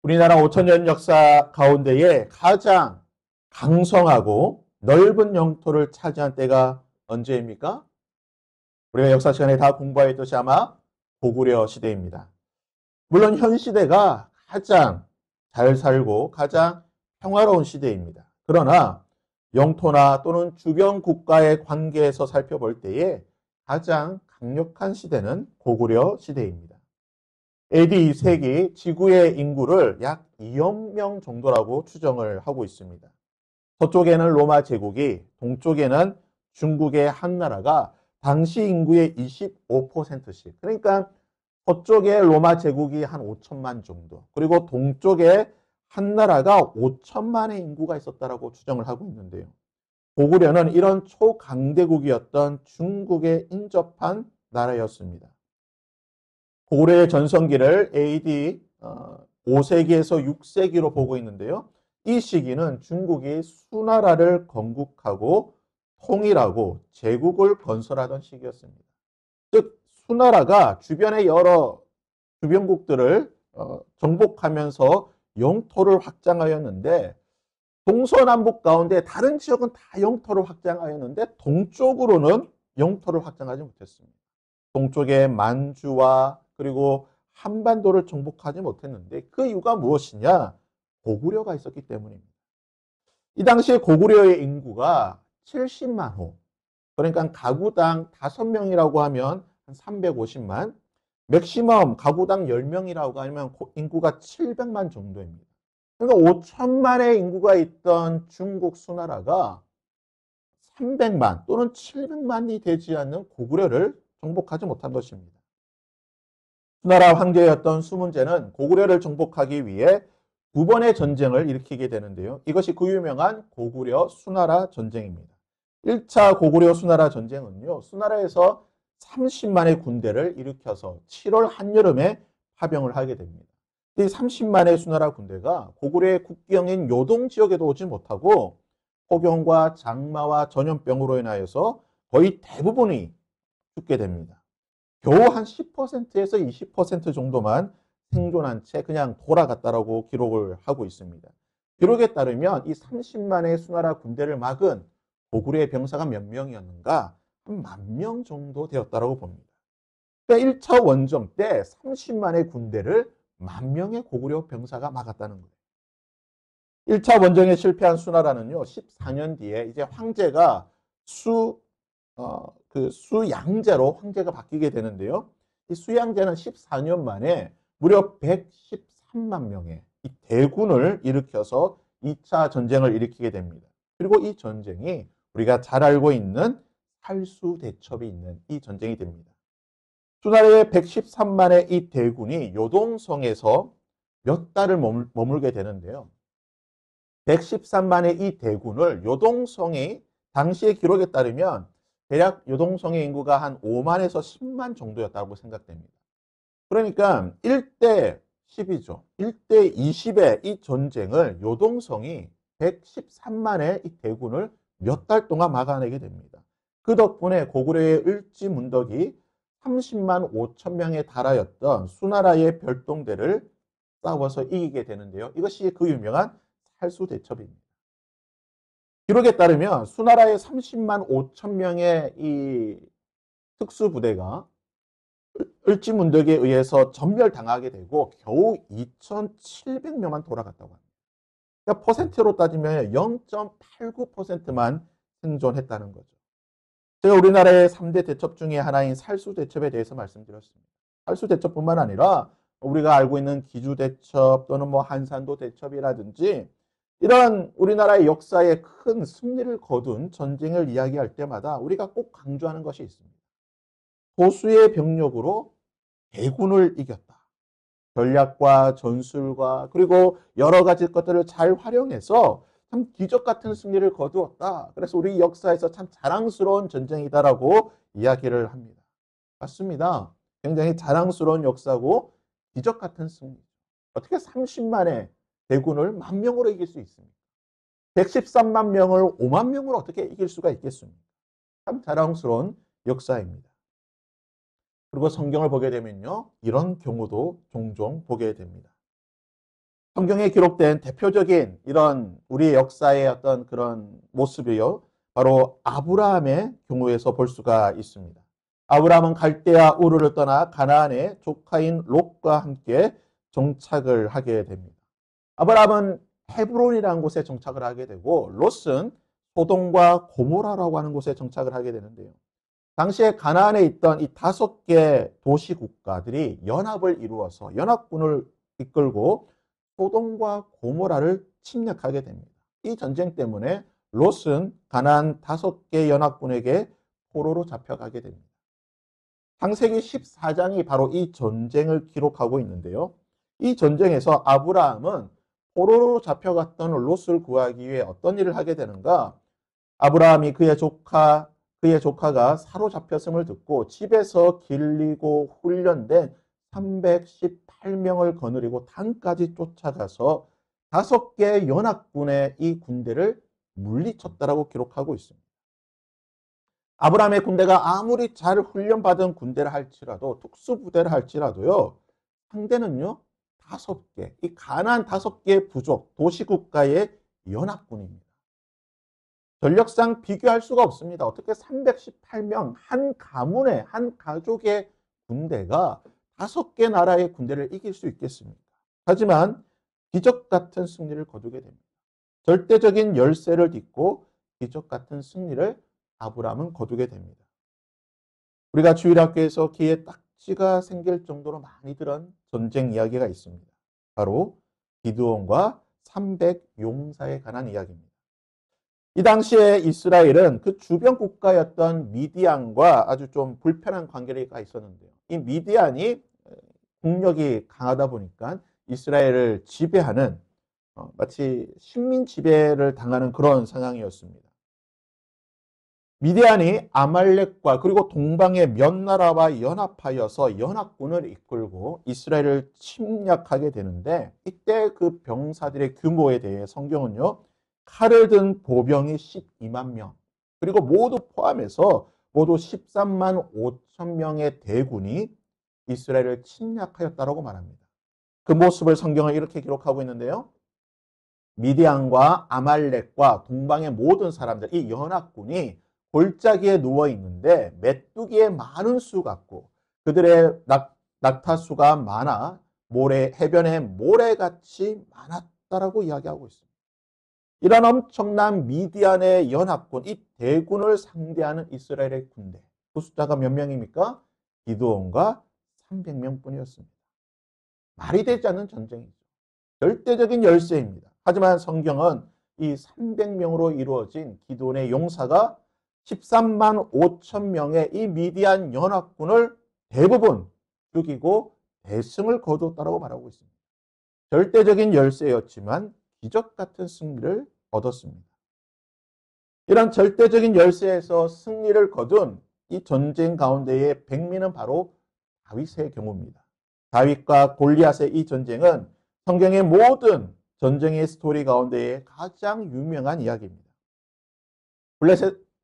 우리나라 5천년 역사 가운데에 가장 강성하고 넓은 영토를 차지한 때가 언제입니까? 우리가 역사 시간에 다 공부했듯이 아마 고구려 시대입니다. 물론 현 시대가 가장 잘 살고 가장 평화로운 시대입니다. 그러나 영토나 또는 주변 국가의 관계에서 살펴볼 때에 가장 강력한 시대는 고구려 시대입니다. AD 2세기 지구의 인구를 약 2억 명 정도라고 추정을 하고 있습니다. 서쪽에는 로마 제국이, 동쪽에는 중국의 한 나라가 당시 인구의 25%씩, 그러니까 서쪽에 로마 제국이 한 5천만 정도, 그리고 동쪽에 한 나라가 5천만의 인구가 있었다라고 추정을 하고 있는데요. 고구려는 이런 초강대국이었던 중국에 인접한 나라였습니다. 고구려의 전성기를 AD 5세기에서 6세기로 보고 있는데요. 이 시기는 중국이 수나라를 건국하고 통일하고 제국을 건설하던 시기였습니다. 즉 수나라가 주변의 여러 주변국들을 정복하면서 영토를 확장하였는데 동서남북 가운데 다른 지역은 다 영토를 확장하였는데 동쪽으로는 영토를 확장하지 못했습니다. 동쪽의 만주와 그리고 한반도를 정복하지 못했는데 그 이유가 무엇이냐? 고구려가 있었기 때문입니다. 이 당시에 고구려의 인구가 70만 호, 그러니까 가구당 5명이라고 하면 한 350만, 맥시멈 가구당 10명이라고 하면 인구가 700만 정도입니다. 그러니까 5천만의 인구가 있던 중국 수나라가 300만 또는 700만이 되지 않는 고구려를 정복하지 못한 것입니다. 수나라 황제였던 수문제는 고구려를 정복하기 위해 두 번의 전쟁을 일으키게 되는데요. 이것이 그 유명한 고구려 수나라 전쟁입니다. 1차 고구려 수나라 전쟁은요. 수나라에서 30만의 군대를 일으켜서 7월 한여름에 파병을 하게 됩니다. 이 30만의 수나라 군대가 고구려의 국경인 요동 지역에도 오지 못하고 폭염과 장마와 전염병으로 인하여서 거의 대부분이 죽게 됩니다. 겨우 한 10%에서 20% 정도만 생존한 채 그냥 돌아갔다라고 기록을 하고 있습니다. 기록에 따르면 이 30만의 수나라 군대를 막은 고구려의 병사가 몇 명이었는가? 한 10,000명 정도 되었다라고 봅니다. 그러니까 1차 원정 때 30만의 군대를 10,000명의 고구려 병사가 막았다는 거예요. 1차 원정에 실패한 수나라는요, 14년 뒤에 이제 황제가 수양제로 황제가 바뀌게 되는데요. 이 수양제는 14년 만에 무려 113만 명의 이 대군을 일으켜서 2차 전쟁을 일으키게 됩니다. 그리고 이 전쟁이 우리가 잘 알고 있는 살수대첩이 있는 이 전쟁이 됩니다. 수나라의 113만의 이 대군이 요동성에서 몇 달을 머물게 되는데요. 113만의 이 대군을 요동성이 당시의 기록에 따르면 대략 요동성의 인구가 한 5만에서 10만 정도였다고 생각됩니다. 그러니까 1대 10이죠. 1대 20의 이 전쟁을 요동성이 113만의 이 대군을 몇 달 동안 막아내게 됩니다. 그 덕분에 고구려의 을지문덕이 30만 5천 명에 달하였던 수나라의 별동대를 싸워서 이기게 되는데요. 이것이 그 유명한 살수대첩입니다. 기록에 따르면 수나라의 30만 5천 명의 이 특수부대가 을지문덕에 의해서 전멸당하게 되고 겨우 2,700명만 돌아갔다고 합니다. 그러니까 퍼센트로 따지면 0.89%만 생존했다는 거죠. 제가 우리나라의 3대 대첩 중에 하나인 살수대첩에 대해서 말씀드렸습니다. 살수대첩뿐만 아니라 우리가 알고 있는 기주대첩 또는 뭐 한산도 대첩이라든지 이런 우리나라의 역사에 큰 승리를 거둔 전쟁을 이야기할 때마다 우리가 꼭 강조하는 것이 있습니다. 소수의 병력으로 대군을 이겼다. 전략과 전술과 그리고 여러 가지 것들을 잘 활용해서 참 기적 같은 승리를 거두었다. 그래서 우리 역사에서 참 자랑스러운 전쟁이다라고 이야기를 합니다. 맞습니다. 굉장히 자랑스러운 역사고 기적 같은 승리. 어떻게 30만의 대군을 10,000명으로 이길 수 있습니까? 113만 명을 5만 명으로 어떻게 이길 수가 있겠습니까? 참 자랑스러운 역사입니다. 그리고 성경을 보게 되면요, 이런 경우도 종종 보게 됩니다. 성경에 기록된 대표적인 이런 우리의 역사의 어떤 그런 모습이요. 바로 아브라함의 경우에서 볼 수가 있습니다. 아브라함은 갈대아 우르를 떠나 가나안의 조카인 롯과 함께 정착을 하게 됩니다. 아브라함은 헤브론이라는 곳에 정착을 하게 되고 롯은 소돔과 고모라라고 하는 곳에 정착을 하게 되는데요. 당시에 가나안에 있던 이 5개 도시 국가들이 연합을 이루어서 연합군을 이끌고 소돔과 고모라를 침략하게 됩니다. 이 전쟁 때문에 롯은 가나안 5개 연합군에게 포로로 잡혀가게 됩니다. 창세기 14장이 바로 이 전쟁을 기록하고 있는데요. 이 전쟁에서 아브라함은 포로로 잡혀갔던 롯을 구하기 위해 어떤 일을 하게 되는가? 아브라함이 그의 조카가 사로잡혔음을 듣고 집에서 길리고 훈련된 318명을 거느리고 단까지 쫓아가서 5개 연합군의 이 군대를 물리쳤다라고 기록하고 있습니다. 아브라함의 군대가 아무리 잘 훈련받은 군대를 할지라도 특수부대를 할지라도요. 상대는요. 5개, 이 가나안 5개 부족, 도시국가의 연합군입니다. 전력상 비교할 수가 없습니다. 어떻게 318명 한 가문의 한 가족의 군대가 5개 나라의 군대를 이길 수 있겠습니까? 하지만 기적 같은 승리를 거두게 됩니다. 절대적인 열세를 딛고 기적 같은 승리를 아브라함은 거두게 됩니다. 우리가 주일학교에서 귀에 딱지가 생길 정도로 많이 들은 전쟁 이야기가 있습니다. 바로 기드온과 300용사에 관한 이야기입니다. 이 당시에 이스라엘은 그 주변 국가였던 미디안과 아주 좀 불편한 관계가 있었는데요. 이 미디안이 국력이 강하다 보니까 이스라엘을 지배하는 마치 식민 지배를 당하는 그런 상황이었습니다. 미디안이 아말렉과 그리고 동방의 몇 나라와 연합하여서 연합군을 이끌고 이스라엘을 침략하게 되는데 이때 그 병사들의 규모에 대해 성경은요. 칼을 든 보병이 12만 명 그리고 모두 포함해서 모두 13만 5천 명의 대군이 이스라엘을 침략하였다고 말합니다. 그 모습을 성경은 이렇게 기록하고 있는데요. 미디안과 아말렉과 동방의 모든 사람들, 이 연합군이 골짜기에 누워 있는데 메뚜기의 많은 수 같고 그들의 낙타수가 많아 해변에 모래같이 많았다라고 이야기하고 있습니다. 이런 엄청난 미디안의 연합군, 이 대군을 상대하는 이스라엘의 군대. 그 숫자가 몇 명입니까? 기드온과 300명 뿐이었습니다. 말이 되지 않는 전쟁이죠. 절대적인 열세입니다. 하지만 성경은 이 300명으로 이루어진 기드온의 용사가 13만 5천 명의 이 미디안 연합군을 대부분 죽이고 대승을 거두었다고 말하고 있습니다. 절대적인 열세였지만 기적 같은 승리를 얻었습니다. 이런 절대적인 열세에서 승리를 거둔 이 전쟁 가운데의 백미는 바로 다윗의 경우입니다. 다윗과 골리앗의 이 전쟁은 성경의 모든 전쟁의 스토리 가운데에 가장 유명한 이야기입니다.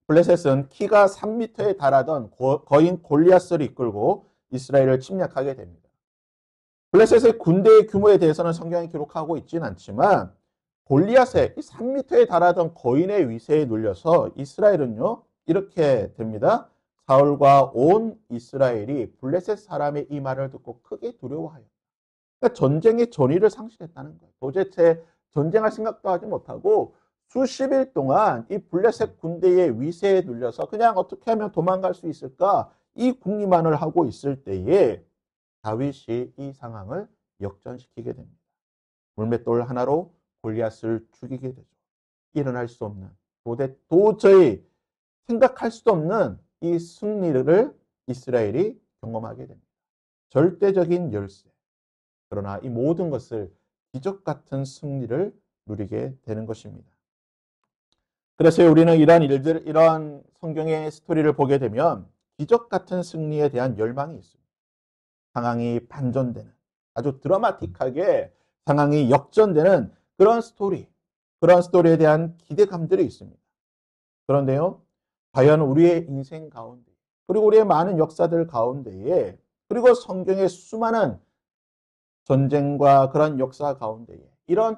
블레셋은 키가 3m에 달하던 거인 골리앗을 이끌고 이스라엘을 침략하게 됩니다. 블레셋의 군대의 규모에 대해서는 성경이 기록하고 있지는 않지만 골리앗의 3m에 달하던 거인의 위세에 눌려서 이스라엘은요 이렇게 됩니다. 사울과 온 이스라엘이 블레셋 사람의 이 말을 듣고 크게 두려워하였다. 그러니까 전쟁의 전의를 상실했다는 거예요. 도대체 전쟁할 생각도 하지 못하고 수십일 동안 이 블레셋 군대의 위세에 눌려서 그냥 어떻게 하면 도망갈 수 있을까 이 궁리만을 하고 있을 때에 다윗이 이 상황을 역전시키게 됩니다. 물맷돌 하나로 골리앗을 죽이게 되죠. 일어날 수 없는 도저히 생각할 수도 없는 이 승리를 이스라엘이 경험하게 됩니다. 절대적인 열세. 그러나 이 모든 것을 기적 같은 승리를 누리게 되는 것입니다. 그래서 우리는 이런 성경의 스토리를 보게 되면 기적 같은 승리에 대한 열망이 있습니다. 상황이 반전되는 아주 드라마틱하게 상황이 역전되는 그런 스토리에 대한 기대감들이 있습니다. 그런데요, 과연 우리의 인생 가운데 그리고 우리의 많은 역사들 가운데에 그리고 성경의 수많은 전쟁과 그런 역사 가운데에 이런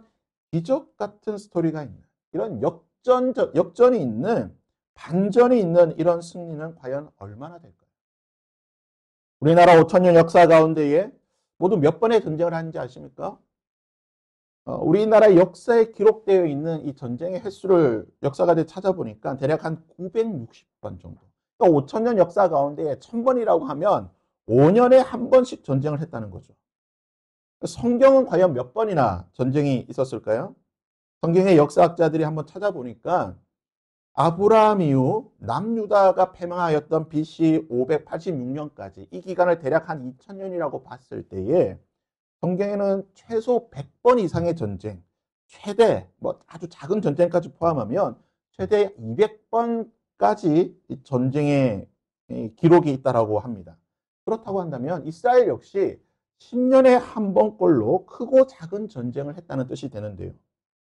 기적 같은 스토리가 있는, 이런 역전이 있는, 반전이 있는 이런 승리는 과연 얼마나 될까요? 우리나라 5천년 역사 가운데에 모두 몇 번의 전쟁을 하는지 아십니까? 우리나라 역사에 기록되어 있는 이 전쟁의 횟수를 역사가들 찾아보니까 대략 한 960번 정도. 그러니까 5천년 역사 가운데 1000번이라고 하면 5년에 한 번씩 전쟁을 했다는 거죠. 성경은 과연 몇 번이나 전쟁이 있었을까요? 성경의 역사학자들이 한번 찾아보니까 아브라함 이후 남유다가 패망하였던 BC 586년까지 이 기간을 대략 한 2000년이라고 봤을 때에 성경에는 최소 100번 이상의 전쟁, 최대 뭐 아주 작은 전쟁까지 포함하면 최대 200번까지 전쟁의 기록이 있다라고 합니다. 그렇다고 한다면 이스라엘 역시 10년에 한 번꼴로 크고 작은 전쟁을 했다는 뜻이 되는데요.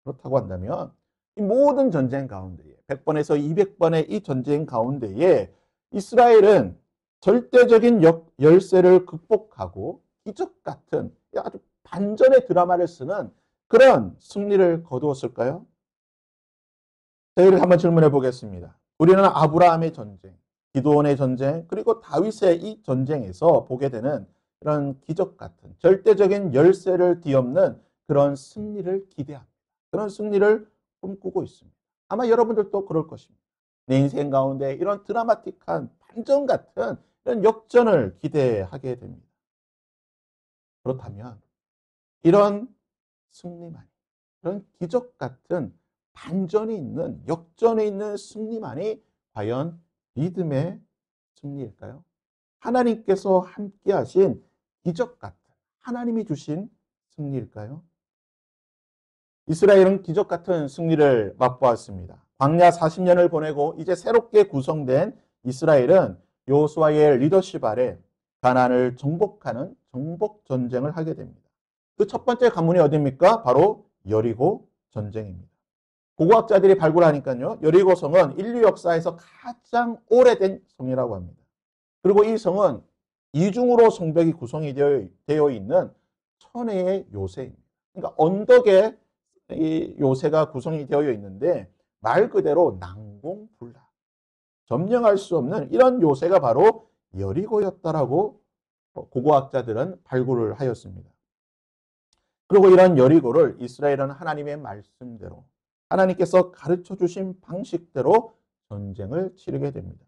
그렇다고 한다면 이 모든 전쟁 가운데에 100번에서 200번의 이 전쟁 가운데에 이스라엘은 절대적인 열세를 극복하고 기적 같은 아주 반전의 드라마를 쓰는 그런 승리를 거두었을까요? 저희를 한번 질문해 보겠습니다. 우리는 아브라함의 전쟁, 기드온의 전쟁, 그리고 다윗의 이 전쟁에서 보게 되는 그런 기적 같은 절대적인 열세를 뒤엎는 그런 승리를 기대합니다. 그런 승리를 꿈꾸고 있습니다. 아마 여러분들도 그럴 것입니다. 내 인생 가운데 이런 드라마틱한 반전 같은 이런 역전을 기대하게 됩니다. 그렇다면 이런 승리만이, 그런 기적 같은 반전이 있는, 역전이 있는 승리만이 과연 믿음의 승리일까요? 하나님께서 함께 하신 기적 같은, 하나님이 주신 승리일까요? 이스라엘은 기적 같은 승리를 맛보았습니다. 광야 40년을 보내고 이제 새롭게 구성된 이스라엘은 여호수아의 리더십 아래 가나안을 정복하는 정복 전쟁을 하게 됩니다. 그 첫 번째 관문이 어디입니까? 바로 여리고 전쟁입니다. 고고학자들이 발굴하니까요. 여리고 성은 인류 역사에서 가장 오래된 성이라고 합니다. 그리고 이 성은 이중으로 성벽이 구성이 되어 있는 천혜의 요새입니다. 그러니까 언덕에 이 요새가 구성이 되어 있는데 말 그대로 난공불락, 점령할 수 없는 이런 요새가 바로 여리고였다라고 고고학자들은 발굴을 하였습니다. 그리고 이런 여리고를 이스라엘은 하나님의 말씀대로 하나님께서 가르쳐 주신 방식대로 전쟁을 치르게 됩니다.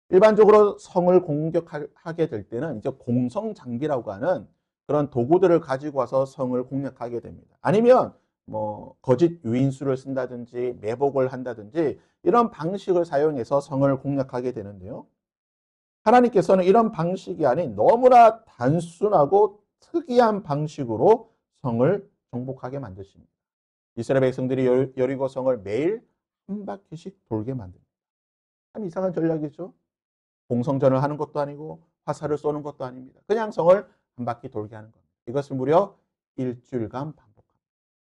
일반적으로 성을 공격하게 될 때는 이제 공성장비라고 하는 그런 도구들을 가지고 와서 성을 공략하게 됩니다. 아니면 뭐 거짓 유인수를 쓴다든지 매복을 한다든지 이런 방식을 사용해서 성을 공략하게 되는데요. 하나님께서는 이런 방식이 아닌 너무나 단순하고 특이한 방식으로 성을 정복하게 만드십니다. 이스라엘 백성들이 여리고 성을 매일 한 바퀴씩 돌게 만듭니다. 참 이상한 전략이죠. 공성전을 하는 것도 아니고 화살을 쏘는 것도 아닙니다. 그냥 성을 한 바퀴 돌게 하는 겁니다. 이것을 무려 일주일간 반복합니다.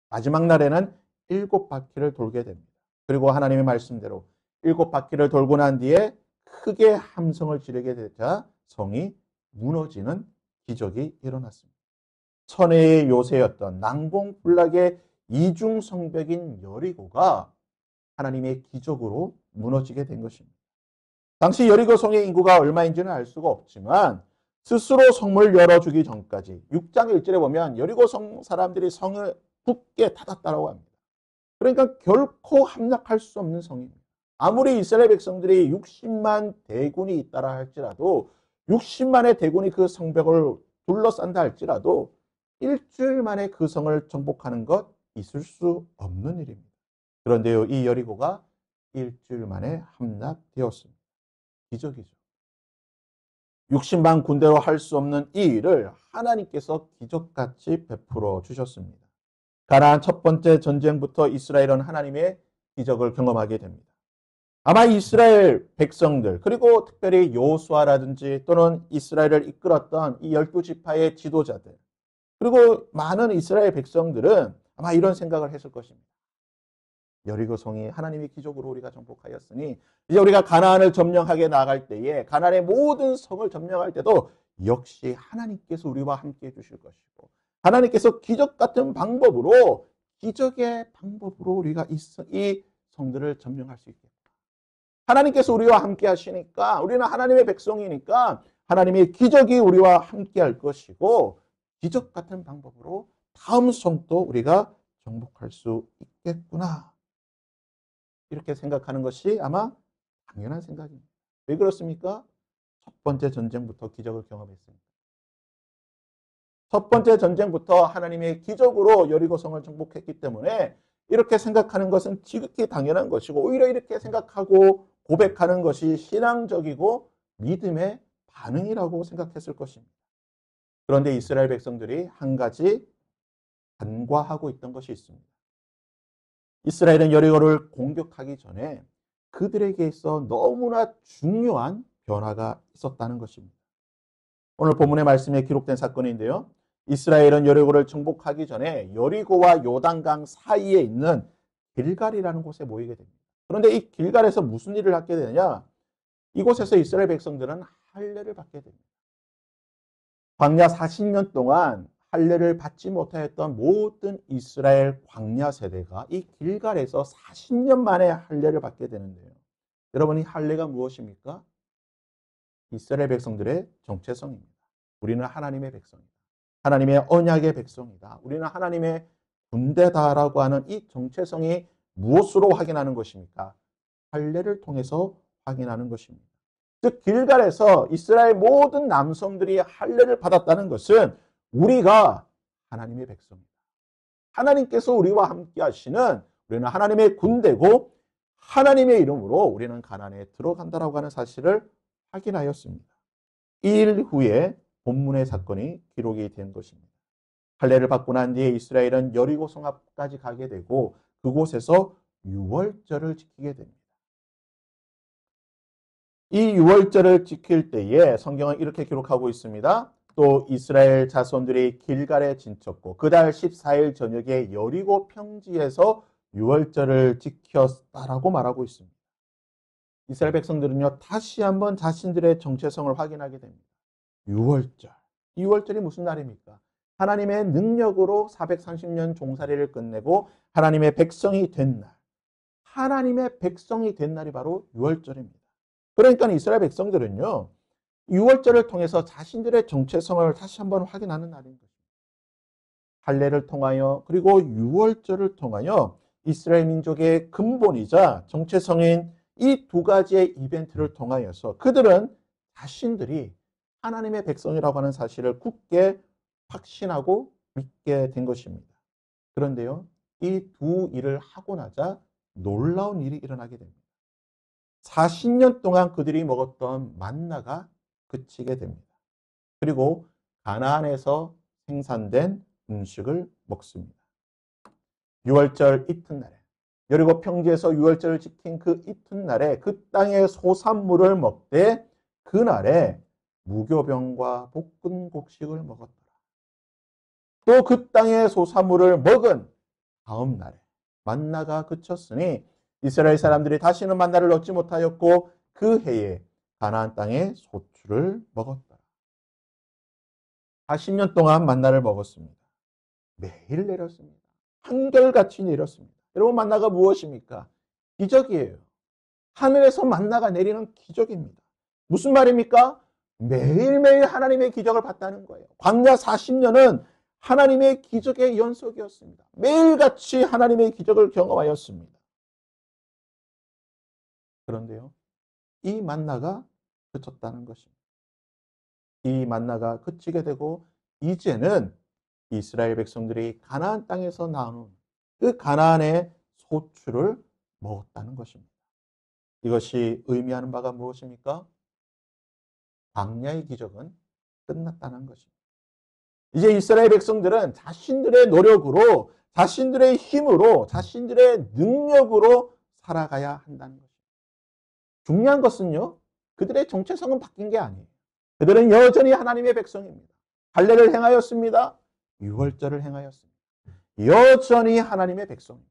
마지막 날에는 7바퀴를 돌게 됩니다. 그리고 하나님의 말씀대로 7바퀴를 돌고 난 뒤에 크게 함성을 지르게 되자 성이 무너지는 기적이 일어났습니다. 천혜의 요새였던 난공불락의 이중성벽인 여리고가 하나님의 기적으로 무너지게 된 것입니다. 당시 여리고 성의 인구가 얼마인지는 알 수가 없지만 스스로 성문을 열어주기 전까지 6장 1절에 보면 여리고 성 사람들이 성을 굳게 닫았다고 합니다. 그러니까 결코 함락할 수 없는 성입니다. 아무리 이스라엘 백성들이 60만 대군이 있다라 할지라도 60만의 대군이 그 성벽을 둘러싼다 할지라도 일주일 만에 그 성을 정복하는 것 있을 수 없는 일입니다. 그런데요, 이 여리고가 일주일 만에 함락되었습니다. 기적이죠. 60만 군대로 할 수 없는 이 일을 하나님께서 기적같이 베풀어 주셨습니다. 가나안 첫 번째 전쟁부터 이스라엘은 하나님의 기적을 경험하게 됩니다. 아마 이스라엘 백성들 그리고 특별히 여호수아라든지 또는 이스라엘을 이끌었던 이 12지파의 지도자들 그리고 많은 이스라엘 백성들은 아마 이런 생각을 했을 것입니다. 여리고 성이 하나님의 기적으로 우리가 정복하였으니 이제 우리가 가나안을 점령하게 나갈 때에 가나안의 모든 성을 점령할 때도 역시 하나님께서 우리와 함께 해 주실 것이고 하나님께서 기적 같은 방법으로 기적의 방법으로 우리가 이 성들을 점령할 수 있겠다. 하나님께서 우리와 함께 하시니까 우리는 하나님의 백성이니까 하나님의 기적이 우리와 함께 할 것이고 기적 같은 방법으로 다음 성도 우리가 정복할 수 있겠구나. 이렇게 생각하는 것이 아마 당연한 생각입니다. 왜 그렇습니까? 첫 번째 전쟁부터 기적을 경험했습니다. 첫 번째 전쟁부터 하나님의 기적으로 여리고성을 정복했기 때문에 이렇게 생각하는 것은 지극히 당연한 것이고 오히려 이렇게 생각하고 고백하는 것이 신앙적이고 믿음의 반응이라고 생각했을 것입니다. 그런데 이스라엘 백성들이 한 가지 간과하고 있던 것이 있습니다. 이스라엘은 여리고를 공격하기 전에 그들에게 있어 너무나 중요한 변화가 있었다는 것입니다. 오늘 본문의 말씀에 기록된 사건인데요. 이스라엘은 여리고를 정복하기 전에 여리고와 요단강 사이에 있는 길갈이라는 곳에 모이게 됩니다. 그런데 이 길갈에서 무슨 일을 하게 되느냐? 이곳에서 이스라엘 백성들은 할례를 받게 됩니다. 광야 40년 동안 할례를 받지 못하였던 모든 이스라엘 광야 세대가 이 길갈에서 40년 만에 할례를 받게 되는데요. 여러분, 이 할례가 무엇입니까? 이스라엘 백성들의 정체성입니다. 우리는 하나님의 백성이다. 하나님의 언약의 백성이다. 우리는 하나님의 군대다라고 하는 이 정체성이 무엇으로 확인하는 것입니까? 할례를 통해서 확인하는 것입니다. 즉 길갈에서 이스라엘 모든 남성들이 할례를 받았다는 것은 우리가 하나님의 백성이다. 하나님께서 우리와 함께 하시는 우리는 하나님의 군대고 하나님의 이름으로 우리는 가나안에 들어간다라고 하는 사실을 확인하였습니다. 2일 후에 본문의 사건이 기록이 된 것입니다. 할례를 받고 난 뒤에 이스라엘은 여리고성 앞까지 가게 되고 그곳에서 유월절을 지키게 됩니다. 이 유월절을 지킬 때에 성경은 이렇게 기록하고 있습니다. 또 이스라엘 자손들이 길갈에 진쳤고 그달 14일 저녁에 여리고 평지에서 유월절을 지켰다라고 말하고 있습니다. 이스라엘 백성들은요 다시 한번 자신들의 정체성을 확인하게 됩니다. 유월절. 유월절이 무슨 날입니까? 하나님의 능력으로 430년 종살이를 끝내고 하나님의 백성이 된 날. 하나님의 백성이 된 날이 바로 유월절입니다. 그러니까 이스라엘 백성들은요. 유월절을 통해서 자신들의 정체성을 다시 한번 확인하는 날인 것입니다. 할례를 통하여 그리고 유월절을 통하여 이스라엘 민족의 근본이자 정체성인 이 두 가지의 이벤트를 통하여서 그들은 자신들이 하나님의 백성이라고 하는 사실을 굳게 확신하고 믿게 된 것입니다. 그런데요, 이 두 일을 하고 나자 놀라운 일이 일어나게 됩니다. 40년 동안 그들이 먹었던 만나가 그치게 됩니다. 그리고 가나안에서 생산된 음식을 먹습니다. 유월절 이튿날에 여리고 평지에서 유월절을 지킨 그 이튿날에 그 땅의 소산물을 먹되 그날에 무교병과 볶은 곡식을 먹었더라. 또 그 땅의 소산물을 먹은 다음 날에 만나가 그쳤으니 이스라엘 사람들이 다시는 만나를 얻지 못하였고 그 해에 가나안 땅의 소출을 먹었더라. 40년 동안 만나를 먹었습니다. 매일 내렸습니다. 한결같이 내렸습니다. 여러분 만나가 무엇입니까? 기적이에요. 하늘에서 만나가 내리는 기적입니다. 무슨 말입니까? 매일매일 하나님의 기적을 봤다는 거예요. 광야 40년은 하나님의 기적의 연속이었습니다. 매일같이 하나님의 기적을 경험하였습니다. 그런데요, 이 만나가 그쳤다는 것입니다. 이 만나가 그치게 되고 이제는 이스라엘 백성들이 가나안 땅에서 나온 그 가나안의 소출을 먹었다는 것입니다. 이것이 의미하는 바가 무엇입니까? 광야의 기적은 끝났다는 것입니다. 이제 이스라엘 백성들은 자신들의 노력으로, 자신들의 힘으로, 자신들의 능력으로 살아가야 한다는 것입니다. 중요한 것은요, 그들의 정체성은 바뀐 게 아니에요. 그들은 여전히 하나님의 백성입니다. 할례를 행하였습니다. 유월절을 행하였습니다. 여전히 하나님의 백성입니다.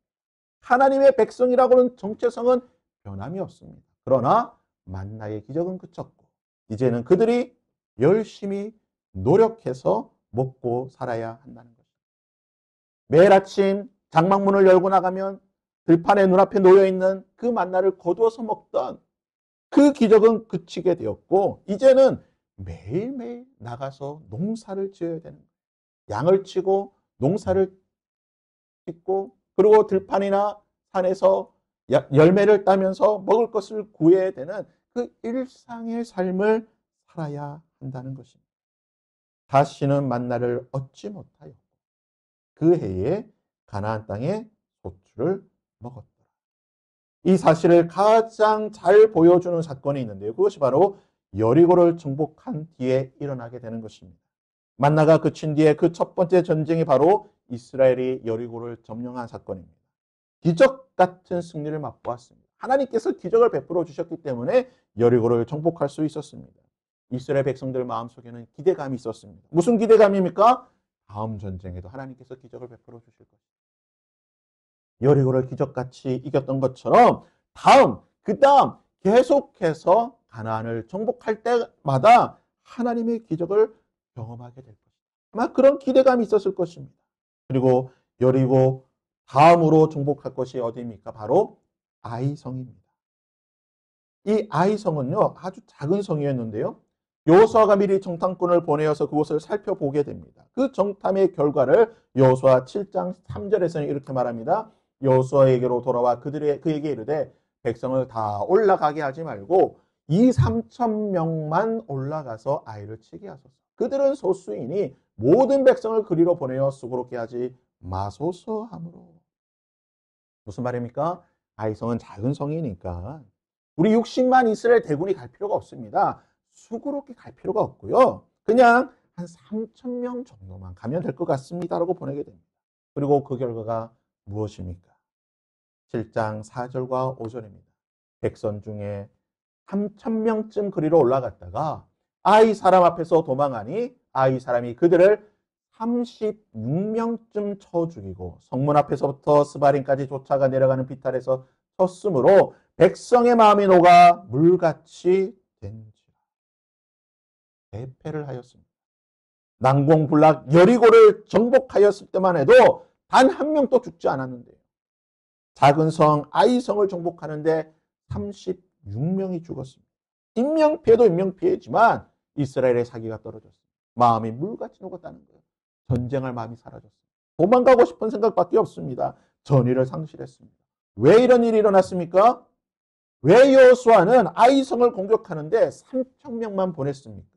하나님의 백성이라고는 정체성은 변함이 없습니다. 그러나 만나의 기적은 그쳤고 이제는 그들이 열심히 노력해서 먹고 살아야 한다는 것입니다. 매일 아침 장막문을 열고 나가면 들판에 눈앞에 놓여있는 그 만나를 거두어서 먹던 그 기적은 그치게 되었고 이제는 매일매일 나가서 농사를 지어야 되는 거예요. 양을 치고 농사를 짓고 그리고 들판이나 산에서 열매를 따면서 먹을 것을 구해야 되는 그 일상의 삶을 살아야 한다는 것입니다. 다시는 만나를 얻지 못하여 그 해에 가나안 땅에 소출을 먹었더라. 이 사실을 가장 잘 보여주는 사건이 있는데요. 그것이 바로 여리고를 정복한 뒤에 일어나게 되는 것입니다. 만나가 그친 뒤에 그 첫 번째 전쟁이 바로 이스라엘이 여리고를 점령한 사건입니다. 기적 같은 승리를 맛보았습니다. 하나님께서 기적을 베풀어 주셨기 때문에 여리고를 정복할 수 있었습니다. 이스라엘 백성들 마음속에는 기대감이 있었습니다. 무슨 기대감입니까? 다음 전쟁에도 하나님께서 기적을 베풀어 주실 것입니다. 여리고를 기적같이 이겼던 것처럼 그 다음 계속해서 가나안을 정복할 때마다 하나님의 기적을 경험하게 될 것입니다. 아마 그런 기대감이 있었을 것입니다. 그리고 여리고 다음으로 정복할 것이 어디입니까? 바로 아이성입니다. 이 아이성은요, 아주 작은 성이었는데요. 여호수아가 미리 정탐꾼을 보내어서 그곳을 살펴보게 됩니다. 그 정탐의 결과를 여호수아 7장 3절에서는 이렇게 말합니다. 여호수아에게로 돌아와 그에게 이르되 백성을 다 올라가게 하지 말고 2,3천 명만 올라가서 아이를 치게 하소서. 그들은 소수이니 모든 백성을 그리로 보내어 수고롭게 하지 마소서 하므로. 무슨 말입니까? 아이성은 작은 성이니까 우리 60만 이스라엘 대군이 갈 필요가 없습니다. 수고롭게 갈 필요가 없고요. 그냥 한 3천 명 정도만 가면 될 것 같습니다라고 보내게 됩니다. 그리고 그 결과가 무엇입니까? 7장 4절과 5절입니다. 백성 중에 3천 명쯤 그리로 올라갔다가 아이 사람 앞에서 도망하니 아이 사람이 그들을 36명쯤 쳐 죽이고 성문 앞에서부터 스바림까지 쫓아가 내려가는 비탈에서 쳤으므로 백성의 마음이 녹아 물같이 된지라. 대패를 하였습니다. 난공불락 여리고를 정복하였을 때만 해도 단 한 명도 죽지 않았는데요. 작은 성 아이성을 정복하는데 36명이 죽었습니다. 인명피해도 인명피해지만 이스라엘의 사기가 떨어졌습니다. 마음이 물같이 녹았다는 거예요. 전쟁할 마음이 사라졌습니다. 도망가고 싶은 생각밖에 없습니다. 전의를 상실했습니다. 왜 이런 일이 일어났습니까? 왜 여호수아는 아이성을 공격하는데 3천 명만 보냈습니까?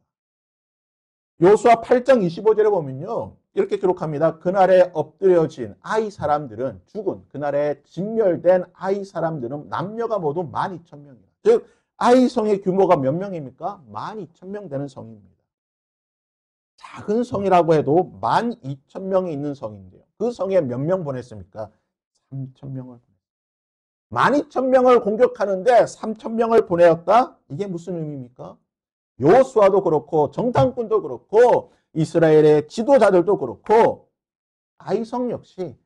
여호수아 8장 25절에 보면요. 이렇게 기록합니다. 그날에 엎드려진 아이 사람들은 죽은 그날에 진멸된 아이 사람들은 남녀가 모두 12,000명이다. 즉 아이성의 규모가 몇 명입니까? 12,000명 되는 성입니다. 작은 성이라고 해도 12,000명이 있는 성인데요. 그 성에 몇 명 보냈습니까? 3,000명을 보냈습니다. 12,000명을 공격하는데 3,000명을 보내었다? 이게 무슨 의미입니까? 여호수아도 그렇고 정탐꾼도 그렇고 이스라엘의 지도자들도 그렇고 아이성 역시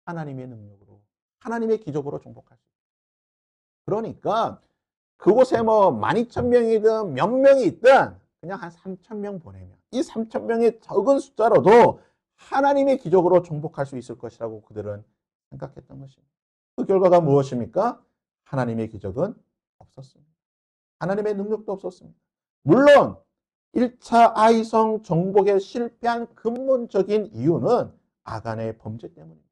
하나님의 능력으로 하나님의 기적으로 정복할 수 있어요. 그러니까 그곳에 뭐 12,000명이든 몇 명이 있든 그냥 한 3,000명 보내면 이 3,000명의 적은 숫자로도 하나님의 기적으로 정복할 수 있을 것이라고 그들은 생각했던 것입니다. 그 결과가 무엇입니까? 하나님의 기적은 없었습니다. 하나님의 능력도 없었습니다. 물론 1차 아이성 정복에 실패한 근본적인 이유는 아간의 범죄 때문입니다.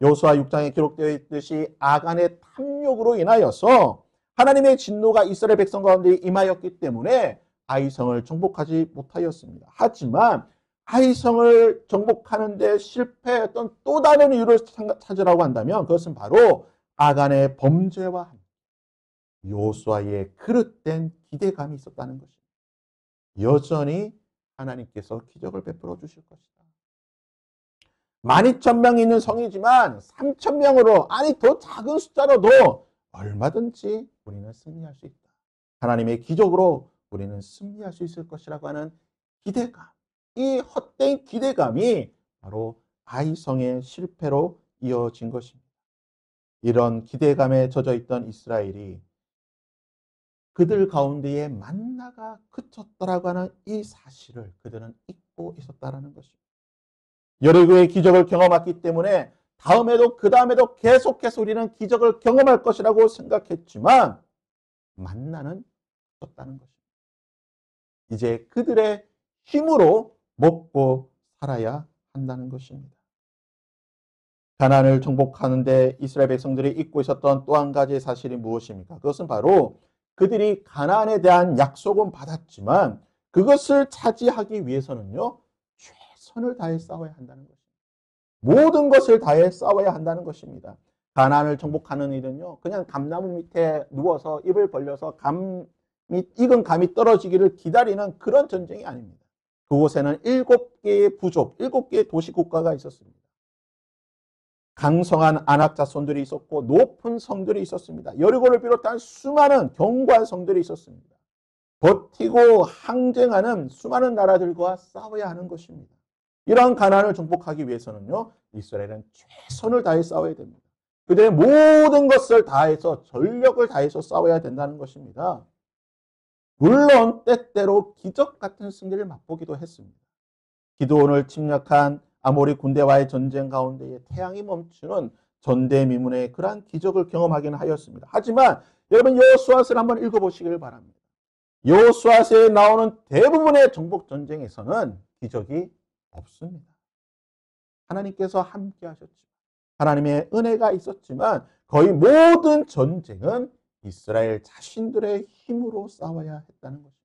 여호수아 6장에 기록되어 있듯이 아간의 탐욕으로 인하여서 하나님의 진노가 이스라엘 백성 가운데 임하였기 때문에 아이성을 정복하지 못하였습니다. 하지만 아이성을 정복하는 데 실패했던 또 다른 이유를 찾으라고 한다면 그것은 바로 아간의 범죄와 함께 여호수아의 그릇된 기대감이 있었다는 것입니다. 여전히 하나님께서 기적을 베풀어 주실 것이다. 12,000명이 있는 성이지만 3,000명으로 아니 더 작은 숫자로도 얼마든지 우리는 승리할 수 있다. 하나님의 기적으로 우리는 승리할 수 있을 것이라고 하는 기대감. 이 헛된 기대감이 바로 아이성의 실패로 이어진 것입니다. 이런 기대감에 젖어 있던 이스라엘이 그들 가운데에 만나가 그쳤더라고 하는 이 사실을 그들은 잊고 있었다라는 것입니다. 여리고의 기적을 경험했기 때문에 다음에도 그 다음에도 계속해서 우리는 기적을 경험할 것이라고 생각했지만 만나는 없었다는 것입니다. 이제 그들의 힘으로 먹고 살아야 한다는 것입니다. 가나안을 정복하는데 이스라엘 백성들이 잊고 있었던 또 한 가지 사실이 무엇입니까? 그것은 바로 그들이 가나안에 대한 약속은 받았지만 그것을 차지하기 위해서는요, 최선을 다해 싸워야 한다는 것입니다. 모든 것을 다해 싸워야 한다는 것입니다. 가나안을 정복하는 일은요, 그냥 감나무 밑에 누워서 입을 벌려서 익은 감이 떨어지기를 기다리는 그런 전쟁이 아닙니다. 그곳에는 7개의 부족, 7개의 도시 국가가 있었습니다. 강성한 아낙 자손들이 있었고 높은 성들이 있었습니다. 여리고를 비롯한 수많은 견고한 성들이 있었습니다. 버티고 항쟁하는 수많은 나라들과 싸워야 하는 것입니다. 이러한 가나안을 정복하기 위해서는요, 이스라엘은 최선을 다해 싸워야 됩니다. 그들의 모든 것을 다해서 전력을 다해서 싸워야 된다는 것입니다. 물론 때때로 기적 같은 승리를 맛보기도 했습니다. 기드온을 침략한 아모리 군대와의 전쟁 가운데에 태양이 멈추는 전대미문의 그러한 기적을 경험하기는 하였습니다. 하지만 여러분 여호수아서를 한번 읽어보시길 바랍니다. 여호수아서에 나오는 대부분의 정복 전쟁에서는 기적이 없습니다. 하나님께서 함께 하셨지만, 하나님의 은혜가 있었지만 거의 모든 전쟁은 이스라엘 자신들의 힘으로 싸워야 했다는 것입니다.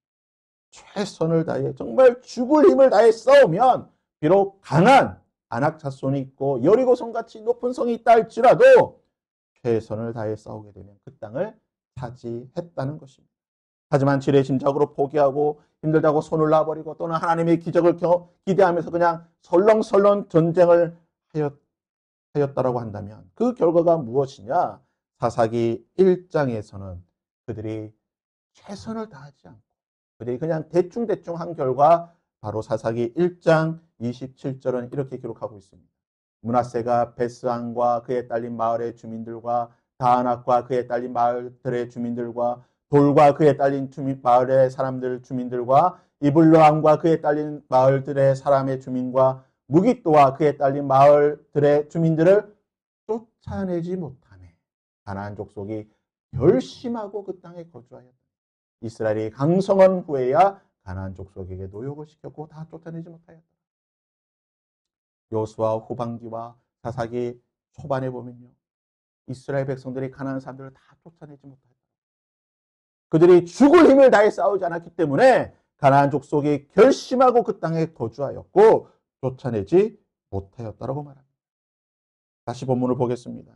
최선을 다해 정말 죽을 힘을 다해 싸우면 비록 강한 아낙 자손이 있고 여리고성 같이 높은 성이 있다 할지라도 최선을 다해 싸우게 되면 그 땅을 차지했다는 것입니다. 하지만 지레짐작으로 포기하고 힘들다고 손을 놔버리고 또는 하나님의 기적을 기대하면서 그냥 설렁설렁 전쟁을 하였다라고 한다면 그 결과가 무엇이냐? 사사기 1장에서는 그들이 최선을 다하지 않고 그들이 그냥 대충대충 한 결과 바로 사사기 1장 27절은 이렇게 기록하고 있습니다. 므낫세가 베스안과 그에 딸린 마을의 주민들과 다아낙과 그에 딸린 마을들의 주민들과 돌과 그에 딸린 마을의 사람들 주민들과 이블로암과 그에 딸린 마을들의 사람의 주민과 무깃도와 그에 딸린 마을들의 주민들을 쫓아내지 못하네. 가나안 족속이 결심하고 그 땅에 거주하였다. 이스라엘이 강성한 후에야 가나안 족속에게 노역을 시켰고 다 쫓아내지 못하였다. 여호수아 후반기와 사사기 초반에 보면요, 이스라엘 백성들이 가나안 사람들을 다 쫓아내지 못하였다. 그들이 죽을 힘을 다해 싸우지 않았기 때문에 가나안 족속이 결심하고 그 땅에 거주하였고 쫓아내지 못하였다라고 말합니다. 다시 본문을 보겠습니다.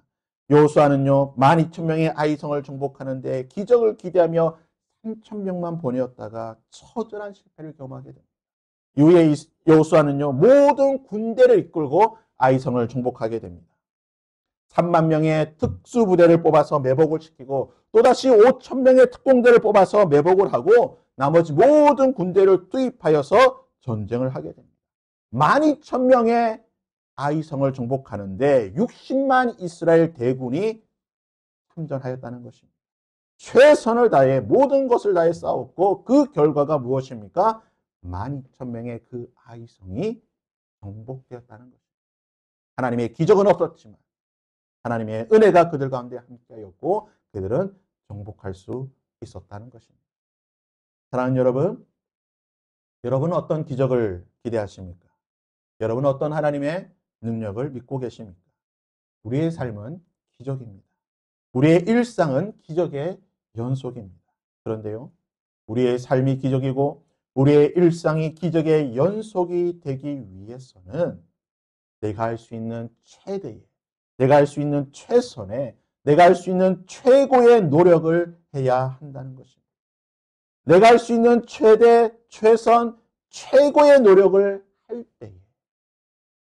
여호수아는요 12,000명의 아이성을 정복하는 데 기적을 기대하며 3,000명만 보내었다가 처절한 실패를 경험하게 됩니다. 이후에 여호수아는요 모든 군대를 이끌고 아이성을 정복하게 됩니다. 3만 명의 특수부대를 뽑아서 매복을 시키고 또다시 5,000명의 특공대를 뽑아서 매복을 하고 나머지 모든 군대를 투입하여서 전쟁을 하게 됩니다. 12,000명의 아이성을 정복하는데 60만 이스라엘 대군이 참전하였다는 것입니다. 최선을 다해 모든 것을 다해 싸웠고 그 결과가 무엇입니까? 12,000명의 그 아이성이 정복되었다는 것입니다. 하나님의 기적은 없었지만 하나님의 은혜가 그들 가운데 함께하였고 그들은 정복할 수 있었다는 것입니다. 사랑하는 여러분, 여러분은 어떤 기적을 기대하십니까? 여러분은 어떤 하나님의 능력을 믿고 계십니까? 우리의 삶은 기적입니다. 우리의 일상은 기적의 연속입니다. 그런데요, 우리의 삶이 기적이고 우리의 일상이 기적의 연속이 되기 위해서는 내가 할 수 있는 최대의, 내가 할 수 있는 최선의, 내가 할 수 있는 최고의 노력을 해야 한다는 것입니다. 내가 할 수 있는 최대, 최선, 최고의 노력을 할 때에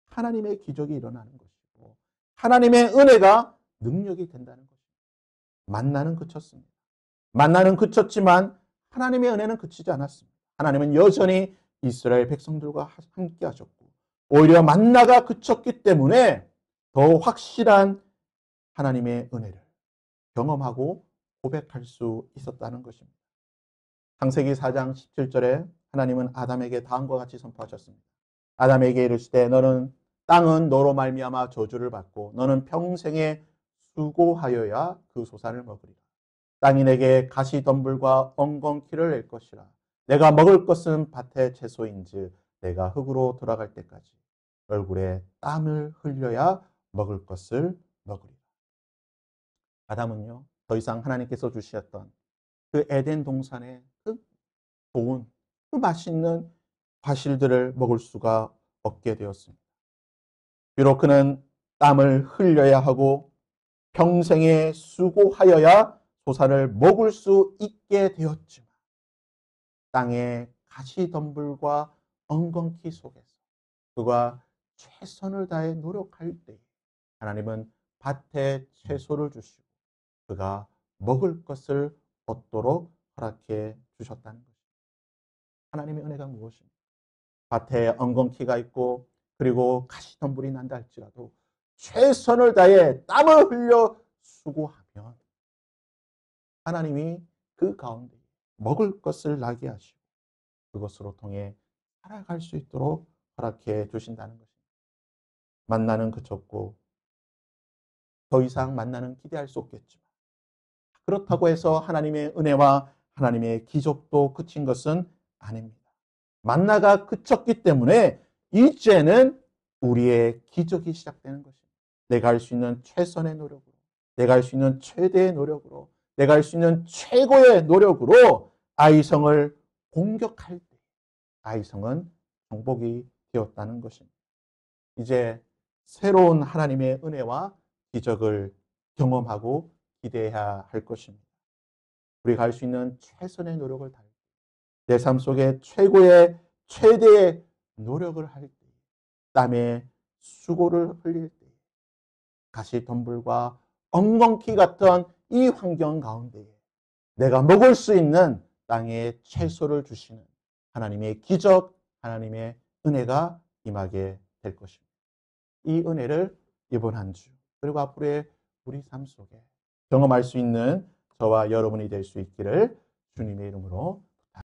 하나님의 기적이 일어나는 것이고 하나님의 은혜가 능력이 된다는 것입니다. 만나는 그쳤습니다. 만나는 그쳤지만 하나님의 은혜는 그치지 않았습니다. 하나님은 여전히 이스라엘 백성들과 함께 하셨고 오히려 만나가 그쳤기 때문에 더 확실한 하나님의 은혜를 경험하고 고백할 수 있었다는 것입니다. 창세기 4장 17절에 하나님은 아담에게 다음과 같이 선포하셨습니다. 아담에게 이르시되 너는 땅은 너로 말미암아 저주를 받고 너는 평생에 수고하여야 그 소산을 먹으리라. 땅이 내게 가시덤불과 엉겅퀴를 낼 것이라. 내가 먹을 것은 밭의 채소인즉 내가 흙으로 돌아갈 때까지 얼굴에 땀을 흘려야 먹을 것을 먹으리라. 아담은요, 더 이상 하나님께서 주셨던 그 에덴 동산의 그 좋은, 그 맛있는 과실들을 먹을 수가 없게 되었습니다. 비록 그는 땀을 흘려야 하고 평생에 수고하여야 소산을 먹을 수 있게 되었지만 땅의 가시덤불과 엉겅퀴 속에서 그가 최선을 다해 노력할 때 하나님은 밭에 채소를 주시고 그가 먹을 것을 얻도록 허락해 주셨다는 것입니다. 하나님의 은혜가 무엇입니까? 밭에 엉겅퀴가 있고 그리고 가시덤불이 난다 할지라도 최선을 다해 땀을 흘려 수고하면 하나님이 그 가운데 먹을 것을 나게 하시고 그것으로 통해 살아갈 수 있도록 허락해 주신다는 것입니다. 만나는 그쳤고 더 이상 만나는 기대할 수 없겠지만 그렇다고 해서 하나님의 은혜와 하나님의 기적도 그친 것은 아닙니다. 만나가 그쳤기 때문에 이제는 우리의 기적이 시작되는 것입니다. 내가 할 수 있는 최선의 노력으로, 내가 할 수 있는 최대의 노력으로, 내가 할 수 있는 최고의 노력으로 아이성을 공격할 때 아이성은 정복이 되었다는 것입니다. 이제 새로운 하나님의 은혜와 기적을 경험하고 기대해야 할 것입니다. 우리가 할 수 있는 최선의 노력을 다할 때, 내 삶 속에 최고의 최대의 노력을 할 때, 땀에 수고를 흘릴 때, 가시덤불과 엉겅퀴 같은 이 환경 가운데에 내가 먹을 수 있는 땅에 채소를 주시는 하나님의 기적, 하나님의 은혜가 임하게 될 것입니다. 이 은혜를 이번 한 주 그리고 앞으로의 우리 삶 속에 경험할 수 있는 저와 여러분이 될 수 있기를 주님의 이름으로